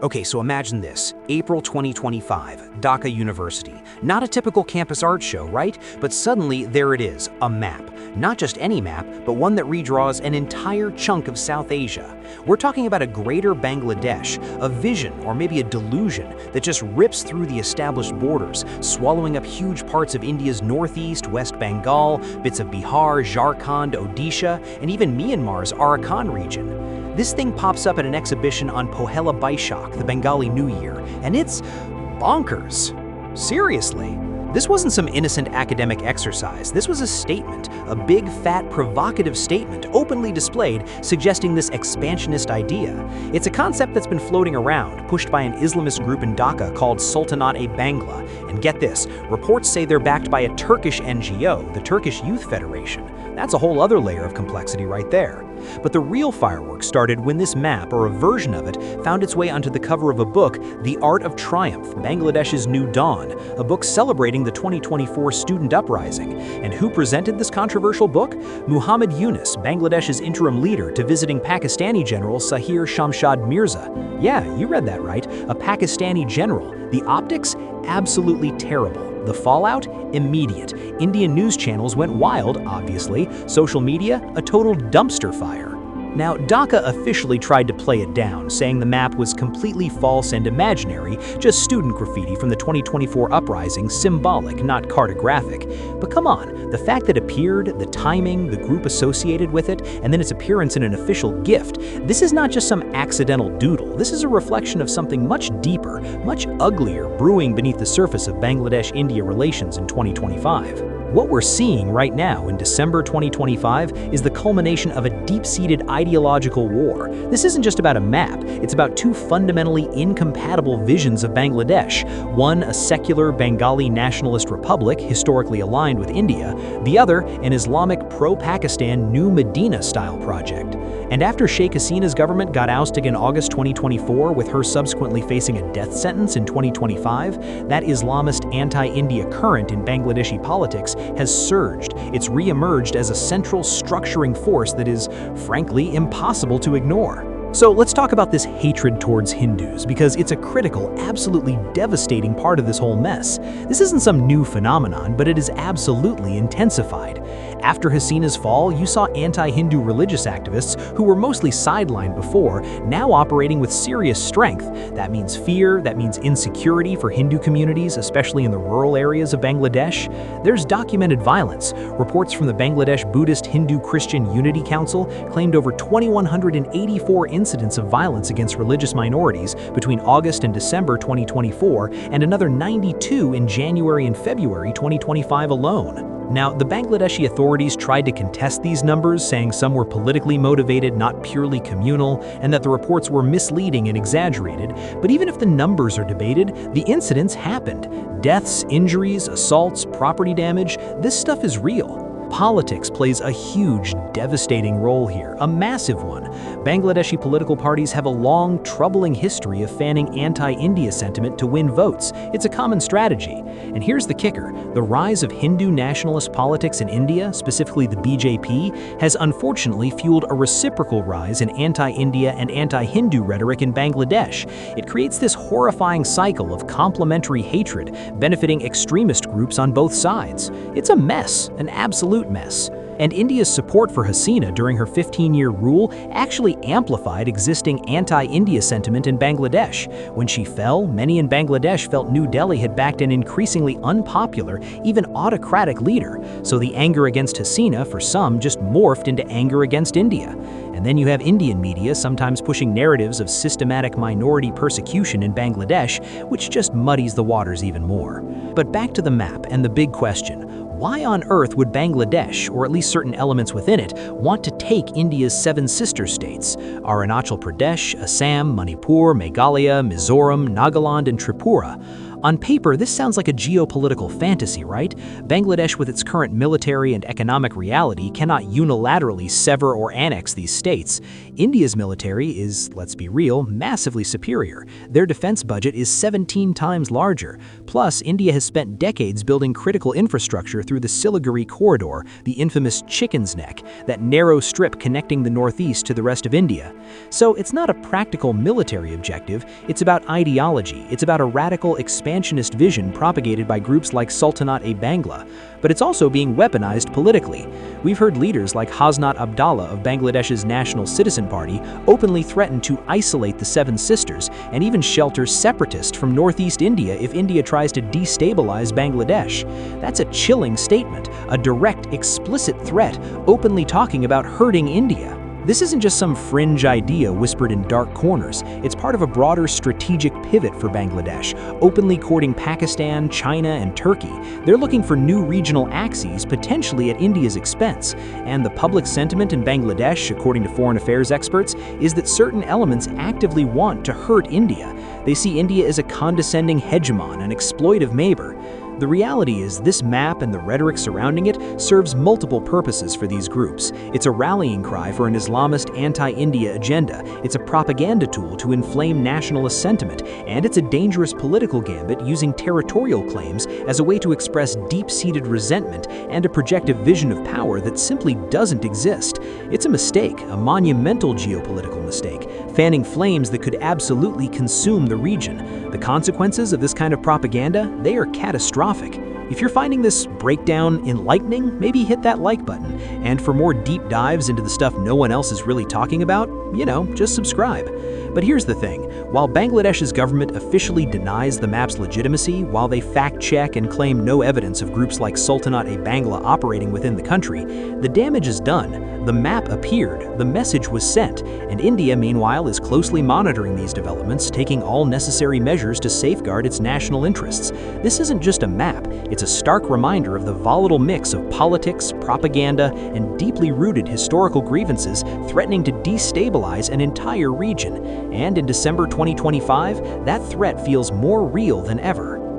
Okay, so imagine this. April 2025, Dhaka University. Not a typical campus art show, right? But suddenly, there it is, a map. Not just any map, but one that redraws an entire chunk of South Asia. We're talking about a greater Bangladesh, a vision or maybe a delusion that just rips through the established borders, swallowing up huge parts of India's northeast, West Bengal, bits of Bihar, Jharkhand, Odisha, and even Myanmar's Arakan region. This thing pops up at an exhibition on Pohela Baishak, the Bengali New Year, and it's bonkers. Seriously. This wasn't some innocent academic exercise. This was a statement, a big, fat, provocative statement, openly displayed, suggesting this expansionist idea. It's a concept that's been floating around, pushed by an Islamist group in Dhaka called Sultanat-e-Bangla. And get this, reports say they're backed by a Turkish NGO, the Turkish Youth Federation. That's a whole other layer of complexity right there. But the real fireworks started when this map, or a version of it, found its way onto the cover of a book, The Art of Triumph, Bangladesh's New Dawn, a book celebrating the 2024 student uprising. And who presented this controversial book? Muhammad Yunus, Bangladesh's interim leader to visiting Pakistani General Zahir Shamshad Mirza. Yeah, you read that right, a Pakistani general. The optics? Absolutely terrible. The fallout? Immediate. Indian news channels went wild, obviously. Social media? A total dumpster fire. Now, Dhaka officially tried to play it down, saying the map was completely false and imaginary, just student graffiti from the 2024 uprising, symbolic, not cartographic. But come on, the fact that it appeared, the timing, the group associated with it, and then its appearance in an official gift, this is not just some accidental doodle. This is a reflection of something much deeper, much uglier, brewing beneath the surface of Bangladesh-India relations in 2025. What we're seeing right now in December 2025 is the culmination of a deep-seated ideological war. This isn't just about a map, it's about two fundamentally incompatible visions of Bangladesh. One, a secular Bengali nationalist republic historically aligned with India, the other, an Islamic pro-Pakistan New Medina-style project. And after Sheikh Hasina's government got ousted in August 2024, with her subsequently facing a death sentence in 2025, that Islamist anti-India current in Bangladeshi politics has surged. It's re-emerged as a central structuring force that is, frankly, impossible to ignore. So let's talk about this hatred towards Hindus, because it's a critical, absolutely devastating part of this whole mess. This isn't some new phenomenon, but it is absolutely intensified. After Hasina's fall, you saw anti-Hindu religious activists, who were mostly sidelined before, now operating with serious strength. That means fear, that means insecurity for Hindu communities, especially in the rural areas of Bangladesh. There's documented violence. Reports from the Bangladesh Buddhist Hindu-Christian Unity Council claimed over 2,184 incidents of violence against religious minorities between August and December 2024, and another 92 in January and February 2025 alone. Now, the Bangladeshi authorities tried to contest these numbers, saying some were politically motivated, not purely communal, and that the reports were misleading and exaggerated. But even if the numbers are debated, the incidents happened. Deaths, injuries, assaults, property damage, this stuff is real. Politics plays a huge, devastating role here, a massive one. Bangladeshi political parties have a long, troubling history of fanning anti-India sentiment to win votes. It's a common strategy. And here's the kicker. The rise of Hindu nationalist politics in India, specifically the BJP, has unfortunately fueled a reciprocal rise in anti-India and anti-Hindu rhetoric in Bangladesh. It creates this horrifying cycle of complementary hatred, benefiting extremist groups on both sides. It's a mess, an absolute mess. And India's support for Hasina during her 15-year rule actually amplified existing anti-India sentiment in Bangladesh. When she fell, many in Bangladesh felt New Delhi had backed an increasingly unpopular, even autocratic leader. So the anger against Hasina, for some, just morphed into anger against India. And then you have Indian media sometimes pushing narratives of systematic minority persecution in Bangladesh, which just muddies the waters even more. But back to the map and the big question. Why on earth would Bangladesh, or at least certain elements within it, want to take India's 7 sister states, Arunachal Pradesh, Assam, Manipur, Meghalaya, Mizoram, Nagaland, and Tripura? On paper, this sounds like a geopolitical fantasy, right? Bangladesh, with its current military and economic reality, cannot unilaterally sever or annex these states. India's military is, let's be real, massively superior. Their defense budget is 17 times larger. Plus, India has spent decades building critical infrastructure through the Siliguri Corridor, the infamous Chicken's Neck, that narrow strip connecting the northeast to the rest of India. So it's not a practical military objective, it's about ideology, it's about a radical expansionist vision propagated by groups like Sultanate-e-Bangla, but it's also being weaponized politically. We've heard leaders like Hasnat Abdallah of Bangladesh's National Citizen Party openly threaten to isolate the Seven Sisters and even shelter separatists from northeast India if India tries to destabilize Bangladesh. That's a chilling statement, a direct, explicit threat, openly talking about hurting India. This isn't just some fringe idea whispered in dark corners. It's part of a broader strategic pivot for Bangladesh, openly courting Pakistan, China, and Turkey. They're looking for new regional axes, potentially at India's expense. And the public sentiment in Bangladesh, according to foreign affairs experts, is that certain elements actively want to hurt India. They see India as a condescending hegemon, an exploitive neighbor. The reality is this map and the rhetoric surrounding it serves multiple purposes for these groups. It's a rallying cry for an Islamist anti-India agenda, it's a propaganda tool to inflame nationalist sentiment, and it's a dangerous political gambit using territorial claims as a way to express deep-seated resentment and a projective vision of power that simply doesn't exist. It's a mistake, a monumental geopolitical mistake, fanning flames that could absolutely consume the region. The consequences of this kind of propaganda, they are catastrophic. If you're finding this breakdown enlightening, maybe hit that like button. And for more deep dives into the stuff no one else is really talking about, just subscribe. But here's the thing, while Bangladesh's government officially denies the map's legitimacy, while they fact-check and claim no evidence of groups like Sultanate-e-Bangla operating within the country, the damage is done. The map appeared, the message was sent, and India, meanwhile, is closely monitoring these developments, taking all necessary measures to safeguard its national interests. This isn't just a map, it's a stark reminder of the volatile mix of politics, propaganda, and deeply rooted historical grievances threatening to destabilize an entire region. And in December 2025, that threat feels more real than ever.